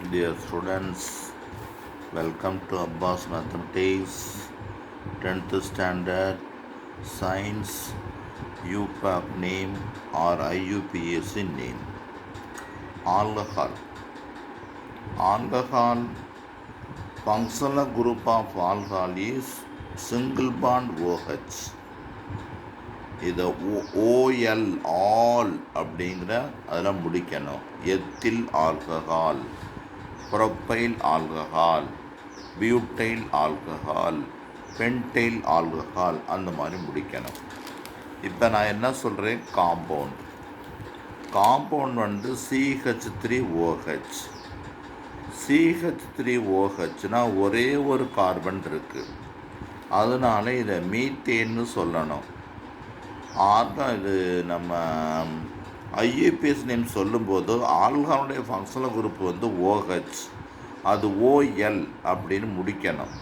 Dear students, welcome to Abbas Mathematics 10th Standard Science UPAP name or IUPAC name. Alcohol. Alcohol, functional group of alcohol is single bond OH. இதை OL all அப்படிங்கிற அதெல்லாம் முடிக்கணும். Ethyl alcohol, propyl alcohol, butyl alcohol, pentyl alcohol அந்த மாதிரி முடிக்கணும். இப்போ நான் என்ன சொல்கிறேன், காம்பவுண்ட். காம்பவுண்ட் வந்து CH3OH. CH3OHனா ஒரே ஒரு கார்பன் இருக்குது, அதனால இதை மீத்தேன்னு சொல்லணும். ஆர்தான் இது நம்ம ஐஏபிஎஸ் நேம் சொல்லும்போது ஆல்கஹாலுடைய ஃபங்க்ஷனல் குரூப் வந்து OH, அது OL அப்படின்னு முடிக்கணும்.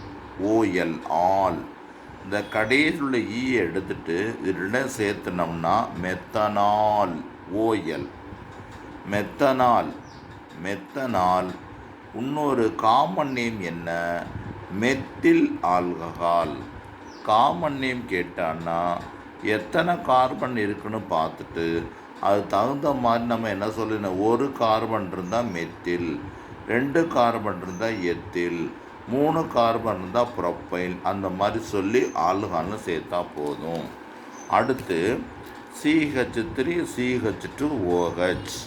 OL all. இந்த கடைசியில் உள்ள எடுத்துட்டு இது சேர்த்துனோம்னா மெத்தனால். OL methanol. மெத்தனால். இன்னொரு காமன் நேம் என்ன, மெத்தில் ஆல்கஹால். காமன் நேம் கேட்டான்னா எத்தனை கார்பன் இருக்குன்னு பார்த்துட்டு அது தகுந்த மாதிரி நம்ம என்ன சொல்லணும், ஒரு கார்பன் இருந்தால் மெத்தில், 2 கார்பன் இருந்தால் எத்தில், 3 கார்பன் இருந்தால் புரோப்பைல், அந்த மாதிரி சொல்லி ஆல்கஹால்னு சேர்த்தா போதும். அடுத்து CH3 CH2OH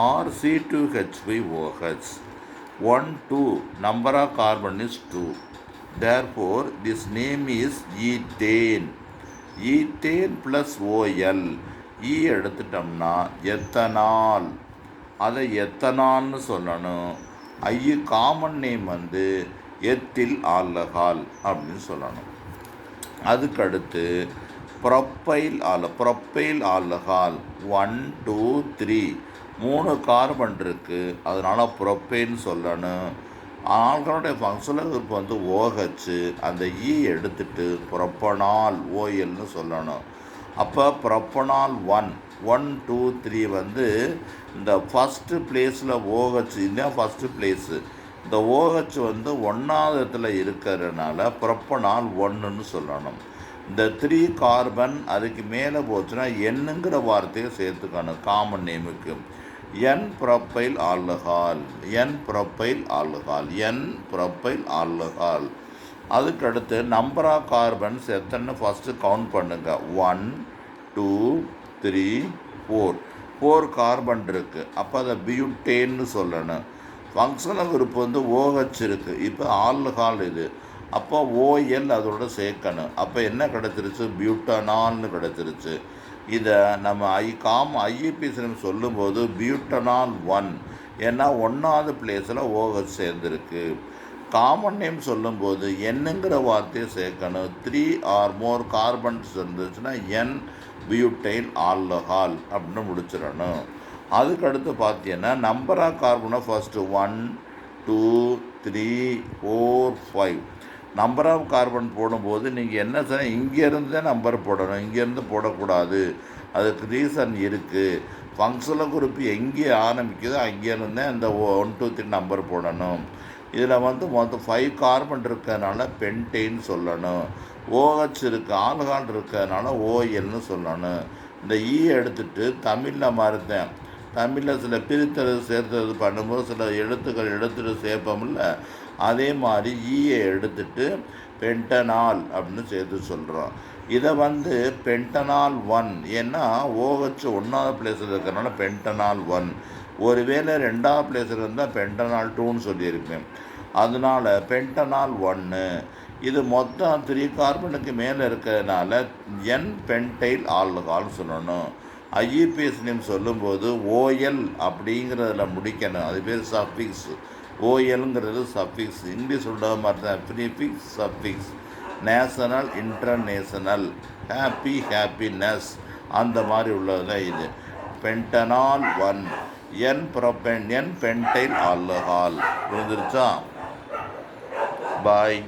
R C2H5OH. 1 2 number of carbon is 2. Therefore this name is ethane. Ethane plus OL. எடுத்துட்டோம்னா எத்தனால், அதை எத்தனால்னு சொல்லணும். காமன் நேம் வந்து எத்தில் ஆல்கஹால் அப்படின்னு சொல்லணும். அதுக்கடுத்து புரோப்பைல் ஆல்கஹால் 1 2 3 3 கார்பன் இருக்குது, அதனால் புரோப்பைன்னு சொல்லணும். ஆல்கஹாலுடைய ஃபங்க்ஷனல் குரூப் வந்து OH, அந்த எடுத்துட்டு புரோப்பனால் OLன்னு சொல்லணும். அப்போ புரோப்பனால் 1 1 2 3 வந்து இந்த ஃபஸ்ட்டு பிளேஸில் OH, இதுதான் ஃபஸ்ட்டு பிளேஸு. இந்த OH வந்து 1வது இடத்துல இருக்கிறதுனால புரோப்பனால் 1ன்னு சொல்லணும். இந்த 3 கார்பன் அதுக்கு மேலே போச்சுன்னா என்னங்கிற வார்த்தையை சேர்த்துக்கணும் காமன் நேமுக்கு. N propyl alcohol, N propyl alcohol, N propyl alcohol. அதுக்கடுத்து நம்பர் ஆஃப் கார்பன்ஸ் எத்தனை ஃபஸ்ட்டு கவுண்ட் பண்ணுங்க. 1 2 3 4 4 கார்பன் இருக்குது, அப்போ அதை பியூட்டேன்னு சொல்லணும். ஃபங்க்ஷனல் குரூப் வந்து OH இருக்குது, இப்போ ஆல்கஹால் இது, அப்போ OL அதோட சேர்க்கணும். அப்போ என்ன கிடச்சிருச்சு, பியூட்டனால்னு கிடச்சிருச்சு. இதை நம்ம ஐஏபிஎஸ் சொல்லும்போது பியூட்டனால் 1, ஏன்னா 1வது பிளேஸில் OH சேர்ந்துருக்கு. காமன் நேம் சொல்லும்போது என்னங்கிற வார்த்தையை சேர்க்கணும். 3 ஆர் மோர் கார்பன்ஸ் இருந்துச்சுன்னா N பியூட்டைல் ஆல்கஹால் அப்படின்னு முடிச்சிடணும். அதுக்கடுத்து பார்த்தீங்கன்னா நம்பர் ஆஃப் கார்பனை ஃபஸ்ட்டு 1 2 3 4 5 நம்பர் ஆஃப் கார்பன் போடும்போது நீங்கள் என்ன சொன்ன, இங்கேருந்து தான் நம்பர் போடணும், இங்கேருந்து போடக்கூடாது. அதுக்கு ரீசன் இருக்குது. ஃபங்க்ஷனல் குரூப் எங்கே ஆரம்பிக்குதோ அங்கேருந்து அந்த 1 2 3 நம்பர் போடணும். இதில் வந்து மொத்தம் 5 கார்பன் இருக்கிறதுனால பென்டேன்னு சொல்லணும். OH இருக்குது, ஆல்கஹால் இருக்கிறதுனால OLன்னு சொல்லணும். இந்த எடுத்துட்டு தமிழில் மறுத்தேன். தமிழில் சில பிரித்தறது சேர்த்தது பண்ணும்போது சில எழுத்துக்கள் எடுத்துகிட்டு சேர்ப்போம்ல, அதே மாதிரி எடுத்துட்டு பென்டனால் அப்படின்னு சேர்த்து சொல்கிறோம். இதை வந்து பென்டனால் 1, ஏன்னா OH 1வது பிளேஸில் இருக்கிறனால பென்டனால் 1. ஒருவேளை 2வது பிளேஸில் இருந்தால் பென்டனால் 2ன்னு சொல்லியிருப்பேன், அதனால் பென்டனால் 1. இது மொத்தம் 3 கார்பனுக்கு மேலே இருக்கிறதுனால N பென்டைல் ஆல்கஹால் சொல்லணும். ஐஇபிஎஸ் நேம் சொல்லும்போது OL அப்படிங்கிறதுல முடிக்கணும், அது பேர் சஃபிக்ஸ். OLங்கிறது சஃபிக்ஸ். இங்கிலீஷ் சொல்கிற மாதிரி தான் prefix suffix. National international, happiness அந்த மாதிரி உள்ளது தான் இது. Pentanol 1, N pentyl alcohol. புரிஞ்சிருச்சா? பாய்.